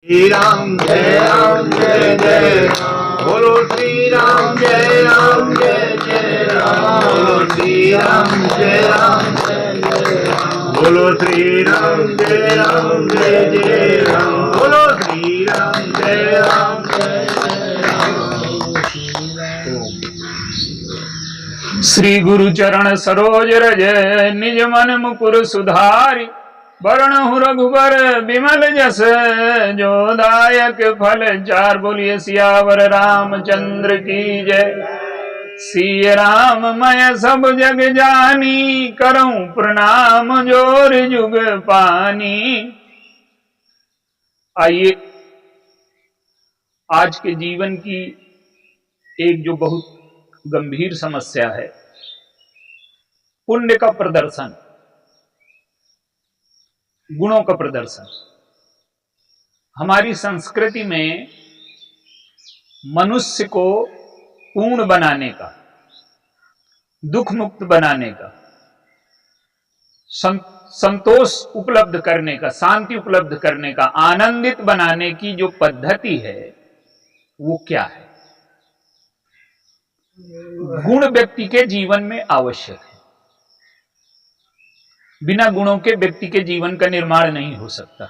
श्री राम जय राम बोलो श्री राम जय राम बोलो श्री राम जय राम बोलो श्री राम जय राम बोलो श्री राम जय राम श्री गुरु चरण सरोज रज निज मन मुकुर सुधारि वरणहु रघुबर बिमल जस जो दायक फल चार। बोलिए सियावर रामचंद्र की जय। सिय राम मैं सब जग जानी करऊं प्रणाम जोर जुग पानी। आइए आज के जीवन की एक जो बहुत गंभीर समस्या है, पुण्य का प्रदर्शन, गुणों का प्रदर्शन। हमारी संस्कृति में मनुष्य को पूर्ण बनाने का, दुख मुक्त बनाने का, संतोष उपलब्ध करने का, शांति उपलब्ध करने का, आनंदित बनाने की जो पद्धति है वो क्या है? गुण व्यक्ति के जीवन में आवश्यक है। बिना गुणों के व्यक्ति के जीवन का निर्माण नहीं हो सकता।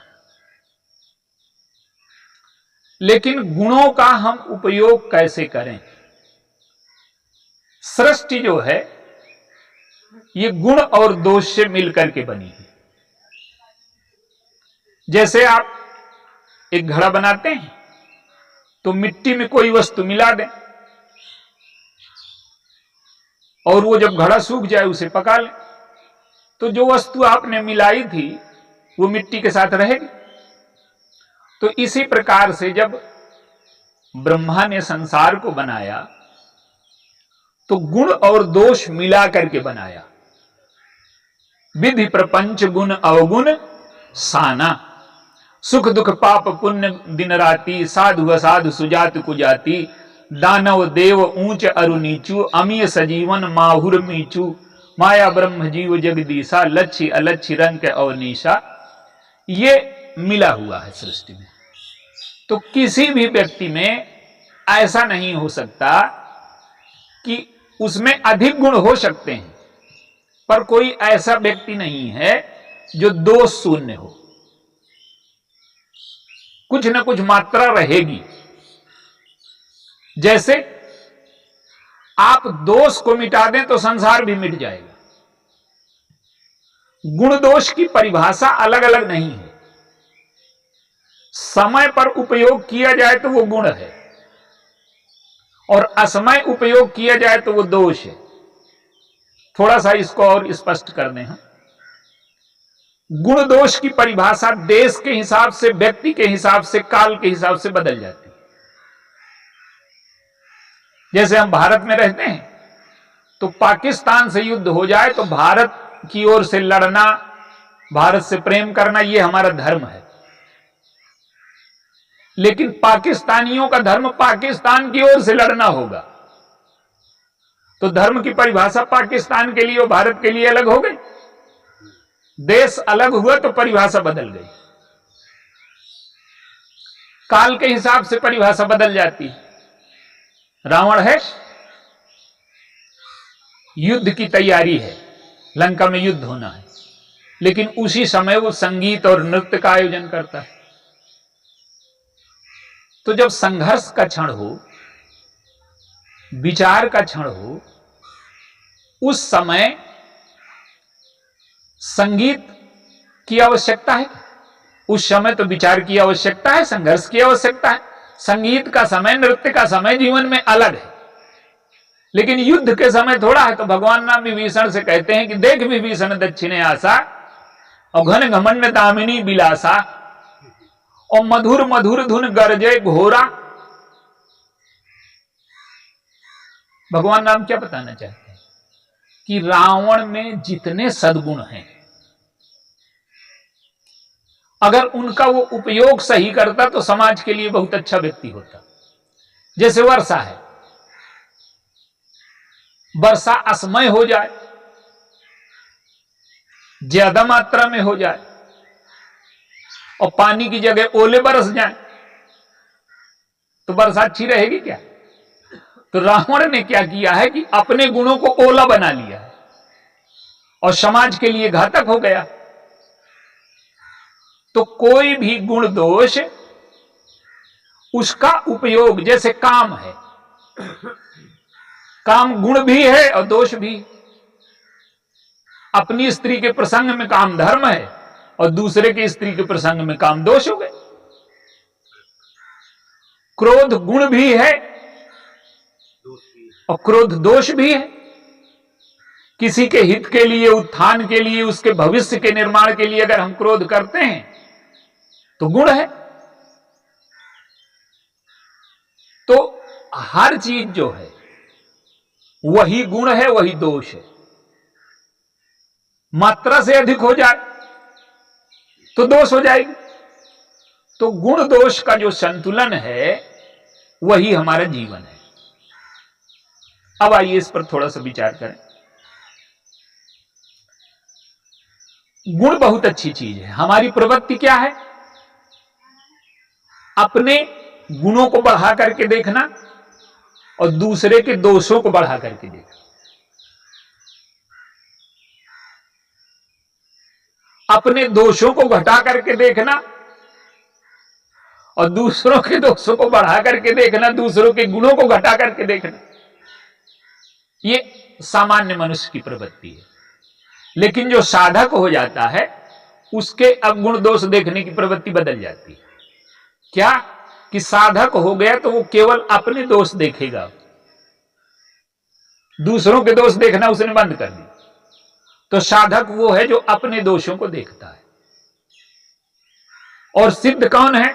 लेकिन गुणों का हम उपयोग कैसे करें? सृष्टि जो है ये गुण और दोष से मिलकर के बनी है। जैसे आप एक घड़ा बनाते हैं तो मिट्टी में कोई वस्तु मिला दें और वो जब घड़ा सूख जाए उसे पका लें, तो जो वस्तु आपने मिलाई थी वो मिट्टी के साथ रहेगी। तो इसी प्रकार से जब ब्रह्मा ने संसार को बनाया तो गुण और दोष मिला करके बनाया। विधि प्रपंच गुण अवगुण साना, सुख दुख पाप पुण्य दिन राति, साधु असाधु सुजात कुजाति, दानव देव ऊंच अरु नीचू, अमीय सजीवन माहुर मीचू, माया ब्रह्म जीव जगदीशा, लक्ष्य अलक्ष्य रंग अवनीशा। ये मिला हुआ है सृष्टि में। तो किसी भी व्यक्ति में ऐसा नहीं हो सकता कि उसमें अधिक गुण हो सकते हैं, पर कोई ऐसा व्यक्ति नहीं है जो दोष शून्य हो। कुछ न कुछ मात्रा रहेगी। जैसे आप दोष को मिटा दें तो संसार भी मिट जाएगा। गुण दोष की परिभाषा अलग अलग नहीं है। समय पर उपयोग किया जाए तो वो गुण है और असमय उपयोग किया जाए तो वो दोष है। थोड़ा सा इसको और स्पष्ट कर दें हम। गुण दोष की परिभाषा देश के हिसाब से, व्यक्ति के हिसाब से, काल के हिसाब से बदल जाती है। जैसे हम भारत में रहते हैं तो पाकिस्तान से युद्ध हो जाए तो भारत की ओर से लड़ना, भारत से प्रेम करना, यह हमारा धर्म है। लेकिन पाकिस्तानियों का धर्म पाकिस्तान की ओर से लड़ना होगा। तो धर्म की परिभाषा पाकिस्तान के लिए और भारत के लिए अलग हो गई। देश अलग हुआ तो परिभाषा बदल गई। काल के हिसाब से परिभाषा बदल जाती है। रावण है, युद्ध की तैयारी है, लंका में युद्ध होना है, लेकिन उसी समय वो संगीत और नृत्य का आयोजन करता है। तो जब संघर्ष का क्षण हो, विचार का क्षण हो, उस समय संगीत की आवश्यकता है। उस समय तो विचार की आवश्यकता है, संघर्ष की आवश्यकता है। संगीत का समय, नृत्य का समय जीवन में अलग है। लेकिन युद्ध के समय थोड़ा है। तो भगवान राम विभीषण से कहते हैं कि देख विभीषण दक्षिणे आशा और घन घमंड दामिनी बिलासा और मधुर मधुर धुन गरजे घोरा। भगवान राम क्या बताना चाहते हैं कि रावण में जितने सद्गुण हैं, अगर उनका वो उपयोग सही करता तो समाज के लिए बहुत अच्छा व्यक्ति होता। जैसे वर्षा है, वर्षा असमय हो जाए, ज्यादा मात्रा में हो जाए और पानी की जगह ओले बरस जाए तो बरसात अच्छी रहेगी क्या? तो रावण ने क्या किया है कि अपने गुणों को ओला बना लिया है और समाज के लिए घातक हो गया। तो कोई भी गुण दोष, उसका उपयोग, जैसे काम है, काम गुण भी है और दोष भी। अपनी स्त्री के प्रसंग में काम धर्म है और दूसरे की स्त्री के प्रसंग में काम दोष हो गए। क्रोध गुण भी है और क्रोध दोष भी है। किसी के हित के लिए, उत्थान के लिए, उसके भविष्य के निर्माण के लिए अगर हम क्रोध करते हैं तो गुण है। तो हर चीज जो है वही गुण है, वही दोष है। मात्रा से अधिक हो जाए तो दोष हो जाएगी। तो गुण दोष का जो संतुलन है वही हमारा जीवन है। अब आइए इस पर थोड़ा सा विचार करें। गुण बहुत अच्छी चीज है। हमारी प्रवृत्ति क्या है? अपने गुणों को बढ़ा करके देखना और दूसरे के दोषों को बढ़ा करके देखना। अपने दोषों को घटा करके देखना और दूसरों के दोषों को बढ़ा करके देखना, दूसरों के गुणों को घटा करके देखना। ये सामान्य मनुष्य की प्रवृत्ति है। लेकिन जो साधक हो जाता है उसके अब गुण दोष देखने की प्रवृत्ति बदल जाती है। क्या कि साधक हो गया तो वो केवल अपने दोष देखेगा, दूसरों के दोष देखना उसने बंद कर दिया। तो साधक वो है जो अपने दोषों को देखता है। और सिद्ध कौन है?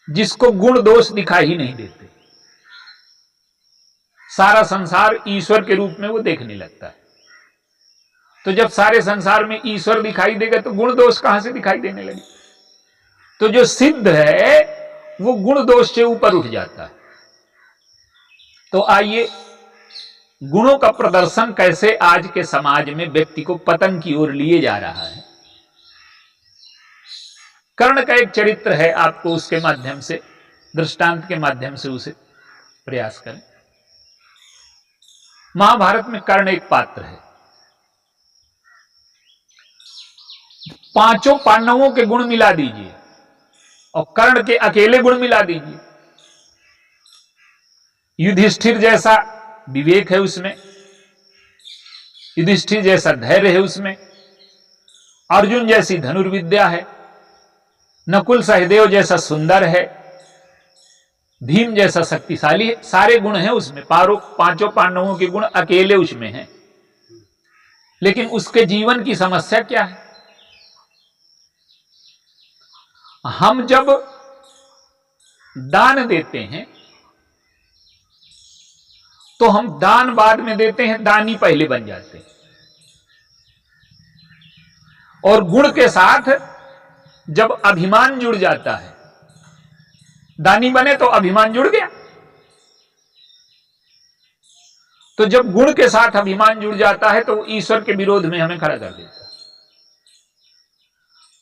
जिसको गुण दोष दिखाई ही नहीं देते। सारा संसार ईश्वर के रूप में वो देखने लगता है। तो जब सारे संसार में ईश्वर दिखाई देगा तो गुण दोष कहां से दिखाई देने लगे? तो जो सिद्ध है वो गुण दोष से ऊपर उठ जाता है। तो आइए, गुणों का प्रदर्शन कैसे आज के समाज में व्यक्ति को पतन की ओर लिए जा रहा है। कर्ण का एक चरित्र है, आपको उसके माध्यम से, दृष्टांत के माध्यम से उसे प्रयास करें। महाभारत में कर्ण एक पात्र है। पांचों पांडवों के गुण मिला दीजिए और कर्ण के अकेले गुण मिला दीजिए। युधिष्ठिर जैसा विवेक है उसमें, युधिष्ठिर जैसा धैर्य है उसमें, अर्जुन जैसी धनुर्विद्या है, नकुल सहदेव जैसा सुंदर है, भीम जैसा शक्तिशाली है। सारे गुण हैं उसमें। पांचों पांडवों के गुण अकेले उसमें हैं। लेकिन उसके जीवन की समस्या क्या है? हम जब दान देते हैं तो हम दान बाद में देते हैं, दानी पहले बन जाते हैं। और गुण के साथ जब अभिमान जुड़ जाता है, दानी बने तो अभिमान जुड़ गया। तो जब गुण के साथ अभिमान जुड़ जाता है तो ईश्वर के विरोध में हमें खड़ा कर देता है।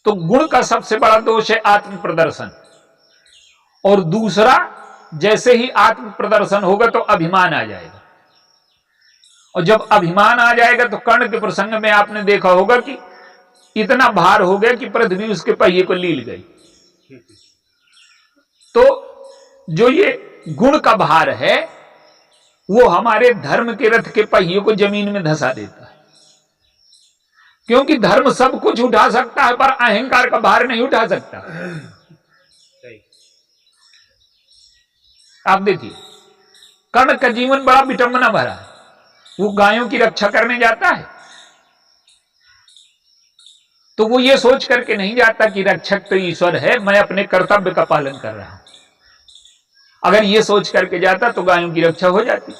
तो गुण का सबसे बड़ा दोष है आत्म प्रदर्शन। और दूसरा, जैसे ही आत्म प्रदर्शन होगा तो अभिमान आ जाएगा। और जब अभिमान आ जाएगा तो कर्ण के प्रसंग में आपने देखा होगा कि इतना भार हो गया कि पृथ्वी उसके पहिए को लील गई। तो जो ये गुण का भार है वो हमारे धर्म के रथ के पहिए को जमीन में धंसा देता है। क्योंकि धर्म सब कुछ उठा सकता है पर अहंकार का भार नहीं उठा सकता। आप देखिए, कर्ण का जीवन बड़ा विटंबना भरा है। वो गायों की रक्षा करने जाता है तो वो ये सोच करके नहीं जाता कि रक्षक तो ईश्वर है, मैं अपने कर्तव्य का पालन कर रहा हूं। अगर ये सोच करके जाता तो गायों की रक्षा हो जाती।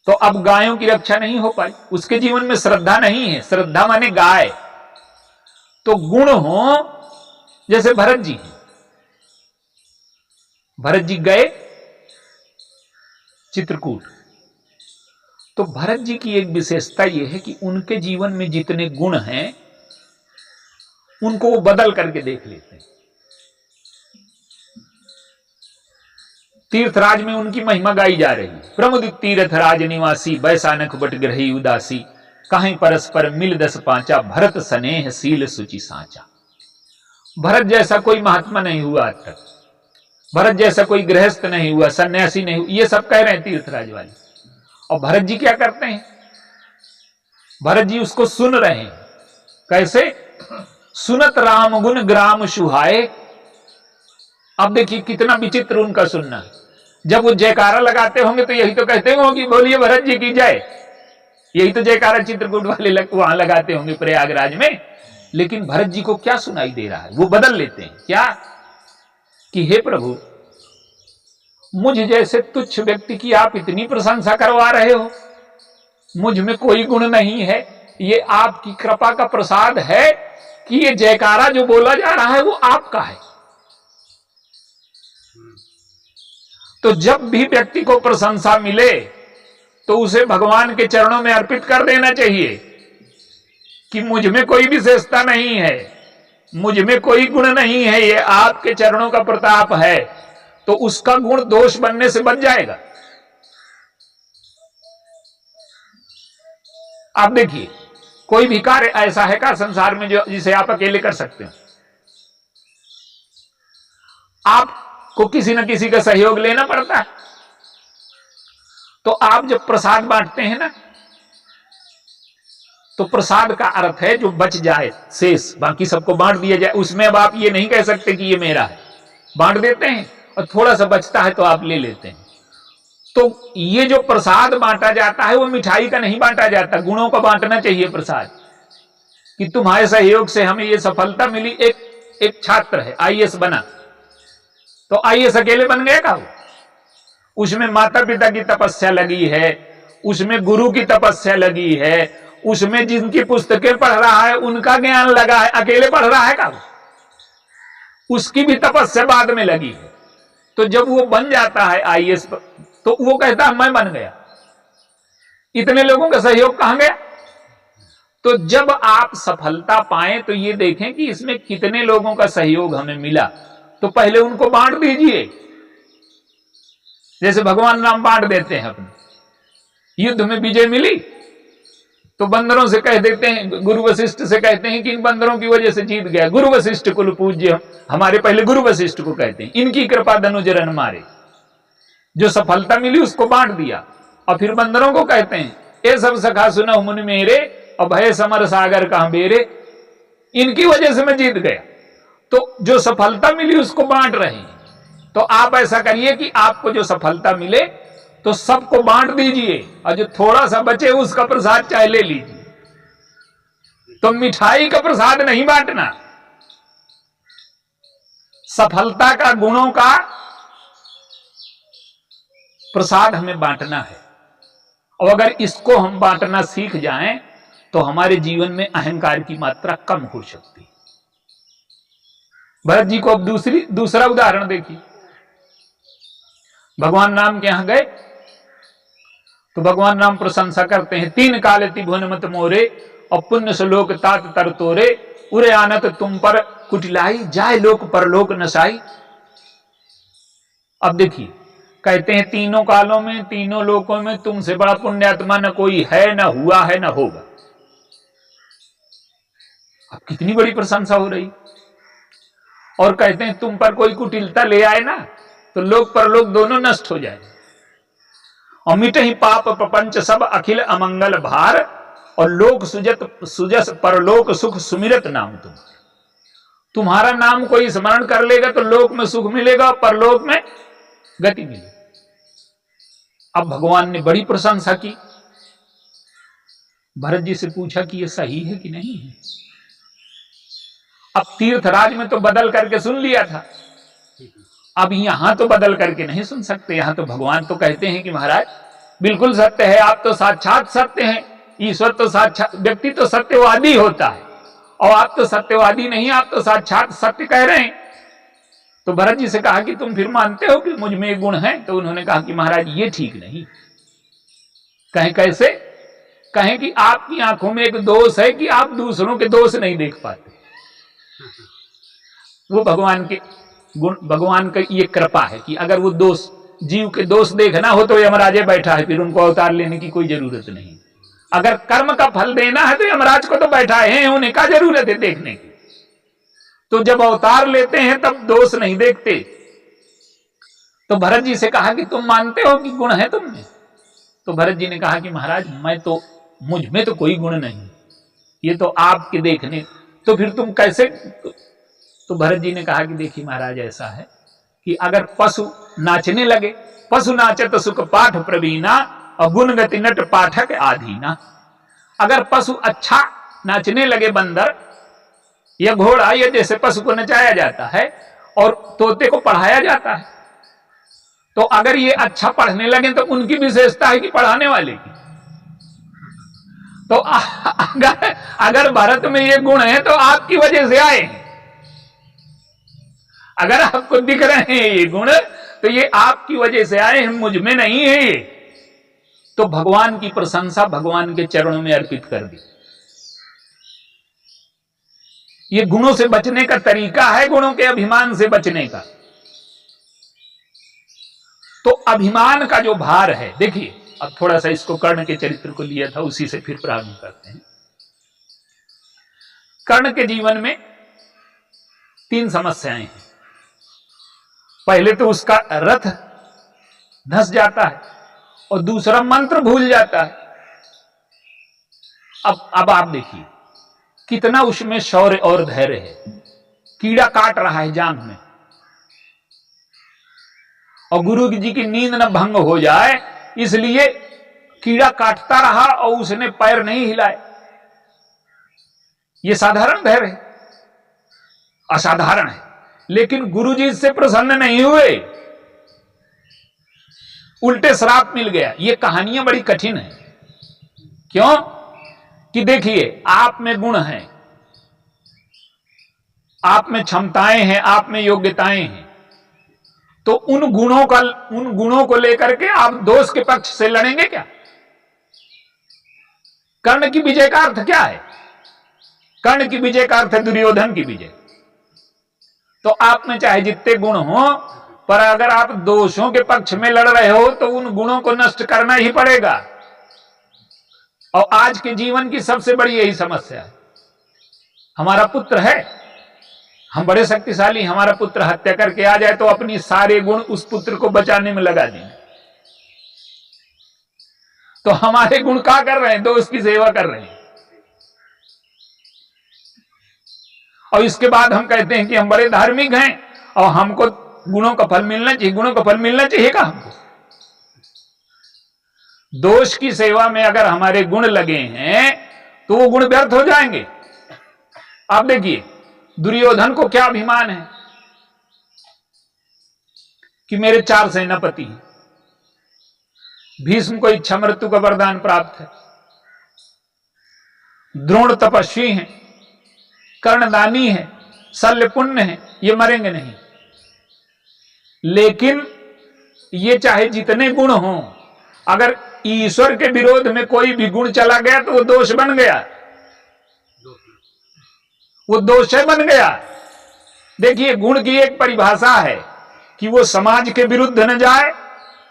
तो अब गायों की रक्षा नहीं हो पाई। उसके जीवन में श्रद्धा नहीं है। श्रद्धा माने गाय। तो गुण हो, जैसे भरत जी हैं। भरत जी गए चित्रकूट। तो भरत जी की एक विशेषता यह है कि उनके जीवन में जितने गुण हैं उनको वो बदल करके देख लेते हैं। तीर्थराज में उनकी महिमा गाई जा रही है। प्रमुदित तीर्थराज निवासी, बैसानख बट ग्रही उदासी, कहीं परस्पर मिल दस पांचा, भरत स्नेह सील सुचि सांचा। भरत जैसा कोई महात्मा नहीं हुआ आज तक, भरत जैसा कोई गृहस्थ नहीं हुआ, सन्यासी नहीं हुआ, ये सब कह रहे हैं तीर्थराज वाले। और भरत जी क्या करते हैं? भरत जी उसको सुन रहे हैं। कैसे? सुनत राम गुण ग्राम सुहाए। अब देखिए कितना विचित्र उनका सुनना है। जब वो जयकारा लगाते होंगे तो यही तो कहते होंगे कि बोलिए भरत जी की जय। यही तो जयकारा चित्रकूट वाले वहां लगाते होंगे प्रयागराज में। लेकिन भरत जी को क्या सुनाई दे रहा है? वो बदल लेते हैं। क्या? कि हे प्रभु, मुझ जैसे तुच्छ व्यक्ति की आप इतनी प्रशंसा करवा रहे हो, मुझ में कोई गुण नहीं है, ये आपकी कृपा का प्रसाद है कि ये जयकारा जो बोला जा रहा है वो आपका है। तो जब भी व्यक्ति को प्रशंसा मिले तो उसे भगवान के चरणों में अर्पित कर देना चाहिए कि मुझ में कोई विशेषता नहीं है, मुझ में कोई गुण नहीं है, ये आपके चरणों का प्रताप है। तो उसका गुण दोष बनने से बच जाएगा। आप देखिए, कोई भी कार्य ऐसा है का संसार में जो जिसे आप अकेले कर सकते हो? आपको किसी न किसी का सहयोग लेना पड़ता है। तो आप जब प्रसाद बांटते हैं ना, तो प्रसाद का अर्थ है जो बच जाए शेष, बाकी सबको बांट दिया जाए। उसमें अब आप ये नहीं कह सकते कि ये मेरा है। बांट देते हैं और थोड़ा सा बचता है तो आप ले लेते हैं। तो ये जो प्रसाद बांटा जाता है वो मिठाई का नहीं बांटा जाता, गुणों का बांटना चाहिए प्रसाद। कि तुम्हारे सहयोग से हमें ये सफलता मिली। एक छात्र है, आईएएस बना, तो आईएएस अकेले बन गया का? उसमें माता पिता की तपस्या लगी है, उसमें गुरु की तपस्या लगी है, उसमें जिनकी पुस्तकें पढ़ रहा है उनका ज्ञान लगा है। अकेले पढ़ रहा है का? उसकी भी तपस्या बाद में लगी है। तो जब वो बन जाता है आईएएस तो वो कहता है मैं बन गया। इतने लोगों का सहयोग कहां गया? तो जब आप सफलता पाएं तो ये देखें कि इसमें कितने लोगों का सहयोग हमें मिला, तो पहले उनको बांट दीजिए। जैसे भगवान राम बांट देते हैं अपने। युद्ध में विजय मिली तो बंदरों से कह देते हैं, गुरु वशिष्ठ से कहते हैं कि इन बंदरों की वजह से जीत गया। गुरु वशिष्ठ कुल पूज्य हमारे, पहले गुरु वशिष्ठ को कहते हैं, इनकी कृपा धनुजरन मारे। जो सफलता मिली उसको बांट दिया। और फिर बंदरों को कहते हैं, ये सब सखा सुनो मुनि मेरे, और भय समर सागर कहां बेरे, इनकी वजह से मैं जीत गया। तो जो सफलता मिली उसको बांट रहे हैं। तो आप ऐसा करिए कि आपको जो सफलता मिले तो सबको बांट दीजिए, और जो थोड़ा सा बचे उसका प्रसाद चाहे ले लीजिए। तो मिठाई का प्रसाद नहीं बांटना, सफलता का, गुणों का प्रसाद हमें बांटना है। और अगर इसको हम बांटना सीख जाएं तो हमारे जीवन में अहंकार की मात्रा कम हो सकती है। भरत जी को अब दूसरा उदाहरण देखिए। भगवान राम के यहां गए तो भगवान राम प्रशंसा करते हैं, तीन काल त्रिभुवन मत मोरे, और पुण्य श्लोक तात तर तोरे, उरे आनत तुम पर कुटिलाई, जाय लोक परलोक नसाई। अब देखिए, कहते हैं तीनों कालों में, तीनों लोकों में तुमसे बड़ा पुण्यात्मा न कोई है, न हुआ है, न होगा। अब कितनी बड़ी प्रशंसा हो रही। और कहते हैं तुम पर कोई कुटिलता ले आए ना तो लोक परलोक दोनों नष्ट हो जाए। और मिटे ही पाप प्रपंच सब अखिल अमंगल भार, और लोक सुजस परलोक सुख सुमिरत नाम तुम्हारा नाम कोई स्मरण कर लेगा तो लोक में सुख मिलेगा, परलोक में गति मिलेगी। अब भगवान ने बड़ी प्रशंसा की। भरत जी से पूछा कि यह सही है कि नहीं है। अब तीर्थराज में तो बदल करके सुन लिया था, अब यहां तो बदल करके नहीं सुन सकते। यहां तो भगवान तो कहते हैं कि महाराज बिल्कुल सत्य है, आप तो साक्षात सत्य हैं। ईश्वर तो साक्षात, व्यक्ति तो सत्यवादी होता है, और आप तो सत्यवादी नहीं, आप तो साक्षात सत्य कह रहे हैं। तो भरत जी से कहा कि तुम फिर मानते हो कि मुझ में एक गुण है? तो उन्होंने कहा कि महाराज ये ठीक नहीं। कहें कैसे? कहें कि आपकी आंखों में एक दोष है कि आप दूसरों के दोष नहीं देख पाते। वो भगवान के गुण, भगवान का ये कृपा है कि अगर वो दोष, जीव के दोष देखना हो तो यमराजे बैठा है, फिर उनको अवतार लेने की कोई जरूरत नहीं। अगर कर्म का फल देना है तो यमराज को तो बैठा है, उन्हें क्या जरूरत है देखने की। तो जब अवतार लेते हैं तब दोष नहीं देखते। तो भरत जी से कहा कि तुम मानते हो कि गुण है तुम में? तो भरत जी ने कहा कि महाराज मुझ में तो कोई गुण नहीं, ये तो आपके देखने। तो फिर तुम कैसे? तो भरत जी ने कहा कि देखिए महाराज, ऐसा है कि अगर पशु नाचने लगे, पशु नाचे तो सुख पाठ प्रवीणा और गुण गति नट पाठक आधीना। अगर पशु अच्छा नाचने लगे, बंदर या घोड़ा या जैसे पशु को नचाया जाता है और तोते को पढ़ाया जाता है, तो अगर ये अच्छा पढ़ने लगे तो उनकी विशेषता है कि पढ़ाने वाले की। तो अगर भारत में ये गुण है तो आपकी वजह से आए हैं। अगर आपको दिख रहे हैं ये गुण तो ये आपकी वजह से आए हैं, मुझ में नहीं है ये। तो भगवान की प्रशंसा भगवान के चरणों में अर्पित कर दी। ये गुणों से बचने का तरीका है, गुणों के अभिमान से बचने का। तो अभिमान का जो भार है, देखिए अब थोड़ा सा इसको कर्ण के चरित्र को लिया था, उसी से फिर प्रारंभ करते हैं। कर्ण के जीवन में 3 समस्याएं हैं। पहले तो उसका रथ धंस जाता है और दूसरा मंत्र भूल जाता है। अब आप देखिए कितना उसमें शौर्य और धैर्य है। कीड़ा काट रहा है जांघ में और गुरु जी की नींद न भंग हो जाए इसलिए कीड़ा काटता रहा और उसने पैर नहीं हिलाए। यह साधारण धैर्य है? असाधारण है। लेकिन गुरु जी इससे प्रसन्न नहीं हुए, उल्टे श्राप मिल गया। ये कहानियां बड़ी कठिन है। क्यों? कि देखिए आप में गुण है, आप में क्षमताएं हैं, आप में योग्यताएं हैं, तो उन गुणों को लेकर के आप दोष के पक्ष से लड़ेंगे क्या? कर्ण की विजय का अर्थ क्या है? कर्ण की विजय का अर्थ है दुर्योधन की विजय। तो आप में चाहे जितने गुण हो, पर अगर आप दोषों के पक्ष में लड़ रहे हो तो उन गुणों को नष्ट करना ही पड़ेगा। और आज के जीवन की सबसे बड़ी यही समस्या है। हमारा पुत्र है, हम बड़े शक्तिशाली, हमारा पुत्र हत्या करके आ जाए तो अपनी सारे गुण उस पुत्र को बचाने में लगा देंगे। तो हमारे गुण क्या कर रहे हैं? दोस्त की सेवा कर रहे हैं। और इसके बाद हम कहते हैं कि हम बड़े धार्मिक हैं और हमको गुणों का फल मिलना चाहिए। गुणों का फल मिलना चाहिए क्या हमको? दोष की सेवा में अगर हमारे गुण लगे हैं तो वो गुण व्यर्थ हो जाएंगे। आप देखिए दुर्योधन को क्या अभिमान है कि मेरे 4 सेनापति हैं। भीष्म को इच्छा मृत्यु का वरदान प्राप्त है। द्रोण तपस्वी हैं, कर्ण दानी है, शल्य पुण्य है, ये मरेंगे नहीं। लेकिन ये चाहे जितने गुण हों, अगर ईश्वर के विरोध में कोई भी गुण चला गया तो वो दोष बन गया, वो दोष बन गया। देखिए गुण की एक परिभाषा है कि वो समाज के विरुद्ध न जाए,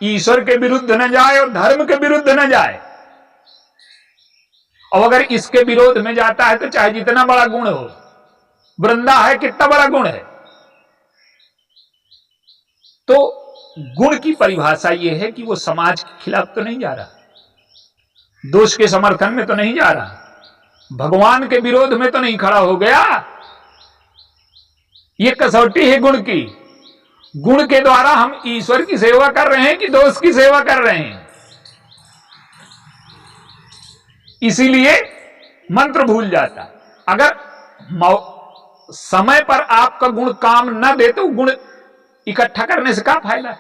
ईश्वर के विरुद्ध न जाए और धर्म के विरुद्ध न जाए। और अगर इसके विरोध में जाता है तो चाहे जितना बड़ा गुण हो, वृंदा है कितना बड़ा गुण है। तो गुण की परिभाषा यह है कि वो समाज के खिलाफ तो नहीं जा रहा, दोष के समर्थन में तो नहीं जा रहा, भगवान के विरोध में तो नहीं खड़ा हो गया। ये कसौटी है गुण की। गुण के द्वारा हम ईश्वर की सेवा कर रहे हैं कि दोष की सेवा कर रहे हैं। इसीलिए मंत्र भूल जाता। अगर समय पर आपका गुण काम न दे तो गुण इकट्ठा करने से क्या फायदा है?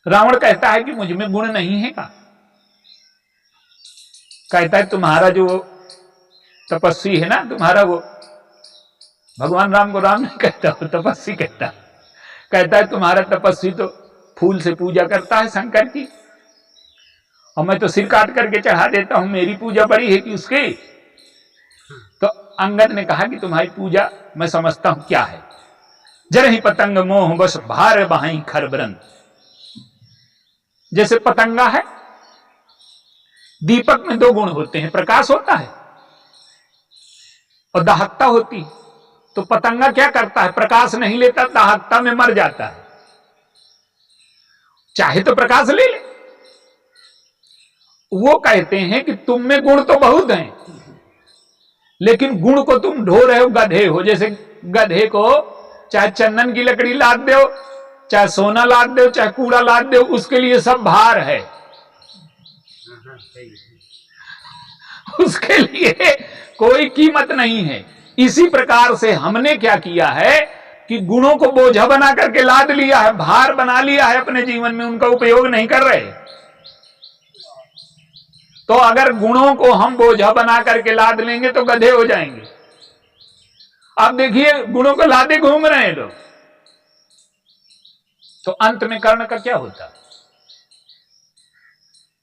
रावण कहता है कि मुझ में गुण नहीं है का? कहता है तुम्हारा जो तपस्वी है ना, तुम्हारा वो, भगवान राम को राम नहीं कहता, वो तपस्वी कहता है तुम्हारा तपस्वी तो फूल से पूजा करता है शंकर की, और मैं तो सिर काट करके चढ़ा देता हूं, मेरी पूजा बड़ी है कि उसकी। तो अंगद ने कहा कि तुम्हारी पूजा मैं समझता हूं क्या है। जरहि पतंग मोह बस भार बहाई खरबरन। जैसे पतंगा है, दीपक में दो गुण होते हैं, प्रकाश होता है और दाहकता होती है। तो पतंगा क्या करता है, प्रकाश नहीं लेता, दाहकता में मर जाता है। चाहे तो प्रकाश ले ले। वो कहते हैं कि तुम में गुण तो बहुत हैं, लेकिन गुण को तुम ढो रहे हो, गधे हो। जैसे गधे को चाहे चंदन की लकड़ी लाद दो, चाहे सोना लाद दो, चाहे कूड़ा लाद दो, उसके लिए सब भार है। उसके लिए कोई कीमत नहीं है। इसी प्रकार से हमने क्या किया है कि गुणों को बोझा बना करके लाद लिया है, भार बना लिया है अपने जीवन में, उनका उपयोग नहीं कर रहे। तो अगर गुणों को हम बोझा बना करके लाद लेंगे तो गधे हो जाएंगे। आप देखिए गुणों को लादे घूम रहे हैं लोग, तो अंत में कर्ण का क्या होता?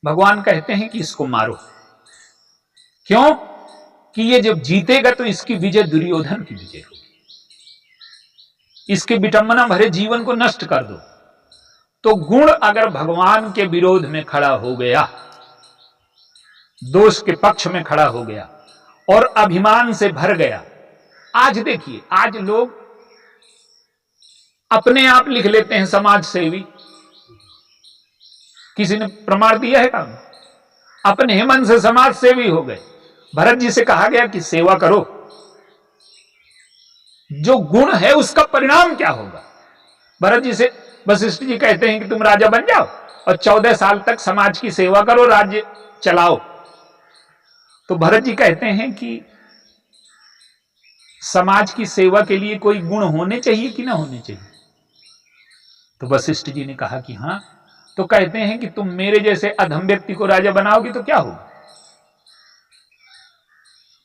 भगवान कहते हैं कि इसको मारो। क्यों? कि ये जब जीतेगा तो इसकी विजय दुर्योधन की विजय होगी। इसके विटंबना भरे जीवन को नष्ट कर दो। तो गुण अगर भगवान के विरोध में खड़ा हो गया, दोष के पक्ष में खड़ा हो गया और अभिमान से भर गया। आज देखिए, आज लोग अपने आप लिख लेते हैं समाज सेवी। किसी ने प्रमाण दिया है काम? अपने मन से समाज सेवी हो गए। भरत जी से कहा गया कि सेवा करो। जो गुण है उसका परिणाम क्या होगा? भरत जी से वशिष्ठ जी कहते हैं कि तुम राजा बन जाओ और 14 साल तक समाज की सेवा करो, राज्य चलाओ। तो भरत जी कहते हैं कि समाज की सेवा के लिए कोई गुण होने चाहिए कि ना होने चाहिए? तो वशिष्ठ जी ने कहा कि हां। तो कहते हैं कि तुम मेरे जैसे अधम व्यक्ति को राजा बनाओगे तो क्या होगा?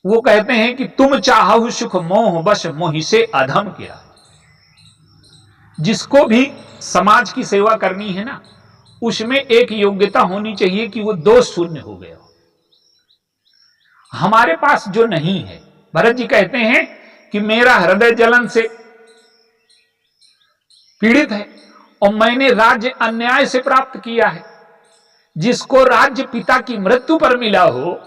वो कहते हैं कि तुम चाहु सुख मोह बस मोहि से अधम किया। जिसको भी समाज की सेवा करनी है ना, उसमें एक योग्यता होनी चाहिए कि वो दोष शून्य हो गया हो। हमारे पास जो नहीं है, भरत जी कहते हैं कि मेरा हृदय जलन से पीड़ित है और मैंने राज्य अन्याय से प्राप्त किया है। जिसको राज्य पिता की मृत्यु पर मिला हो,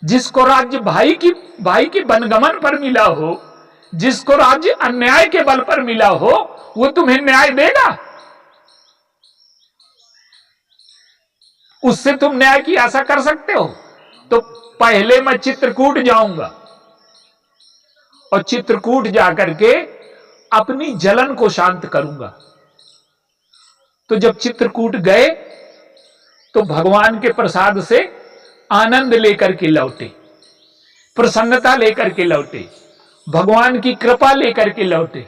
जिसको राज्य भाई की वनगमन पर मिला हो, जिसको राज्य अन्याय के बल पर मिला हो, वो तुम्हें न्याय देगा? उससे तुम न्याय की आशा कर सकते हो? तो पहले मैं चित्रकूट जाऊंगा और चित्रकूट जाकर के अपनी जलन को शांत करूंगा। तो जब चित्रकूट गए तो भगवान के प्रसाद से आनंद लेकर के लौटे, प्रसन्नता लेकर के लौटे, भगवान की कृपा लेकर के लौटे,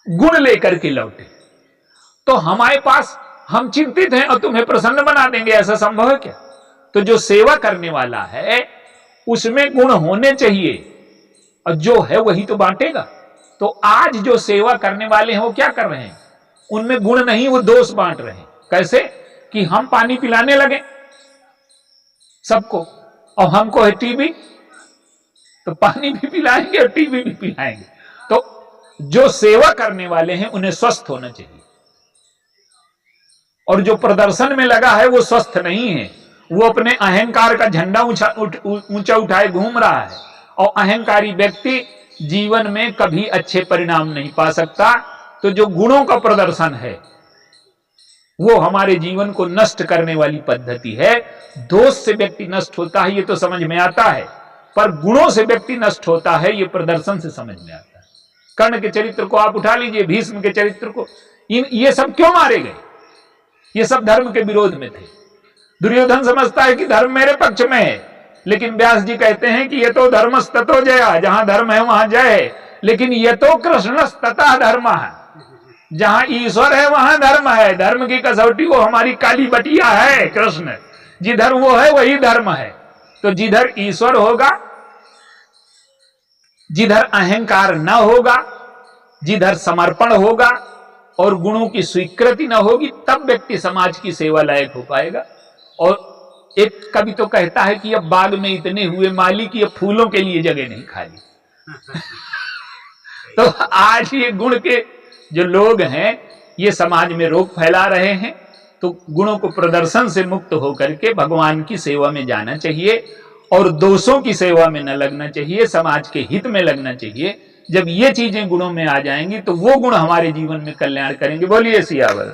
गुण लेकर के लौटे। तो हमारे पास हम चिंतित हैं और तुम्हें प्रसन्न बना देंगे, ऐसा संभव है क्या? तो जो सेवा करने वाला है उसमें गुण होने चाहिए और जो है वही तो बांटेगा। तो आज जो सेवा करने वाले हैं वो क्या कर रहे हैं? उनमें गुण नहीं, वो दोष बांट रहे हैं। कैसे? कि हम पानी पिलाने लगे सबको और हमको है टीबी, तो पानी भी पिलाएंगे और टीबी भी पिलाएंगे। तो जो सेवा करने वाले हैं उन्हें स्वस्थ होना चाहिए, और जो प्रदर्शन में लगा है वो स्वस्थ नहीं है। वो अपने अहंकार का झंडा ऊंचा उठाए घूम रहा है, और अहंकारी व्यक्ति जीवन में कभी अच्छे परिणाम नहीं पा सकता। तो जो गुणों का प्रदर्शन है वो हमारे जीवन को नष्ट करने वाली पद्धति है। दोष से व्यक्ति नष्ट होता है, ये तो समझ में आता है, पर गुणों से व्यक्ति नष्ट होता है, ये प्रदर्शन से समझ में आता है। कर्ण के चरित्र को आप उठा लीजिए, भीष्म के चरित्र को, ये सब क्यों मारे गए? ये सब धर्म के विरोध में थे। दुर्योधन समझता है कि धर्म मेरे पक्ष में है, लेकिन व्यास जी कहते हैं कि ये तो धर्मस्ततो जया, जहां धर्म है वहां जय है। लेकिन ये तो कृष्णस्ततः धर्म है, जहां ईश्वर है वहां धर्म है। धर्म की कसौटी वो हमारी काली बटिया है कृष्ण, जिधर वो है वही धर्म है। तो जिधर ईश्वर होगा, जिधर अहंकार न होगा, जिधर समर्पण होगा और गुणों की स्वीकृति न होगी, तब व्यक्ति समाज की सेवा लायक हो पाएगा। और एक कवि तो कहता है कि अब बाग में इतने हुए माली कि अब फूलों के लिए जगह नहीं खाली। तो आज ये गुण के जो लोग हैं ये समाज में रोग फैला रहे हैं। तो गुणों को प्रदर्शन से मुक्त होकर के भगवान की सेवा में जाना चाहिए और दोषों की सेवा में न लगना चाहिए, समाज के हित में लगना चाहिए। जब ये चीजें गुणों में आ जाएंगी तो वो गुण हमारे जीवन में कल्याण करेंगे। बोलिए सियावर।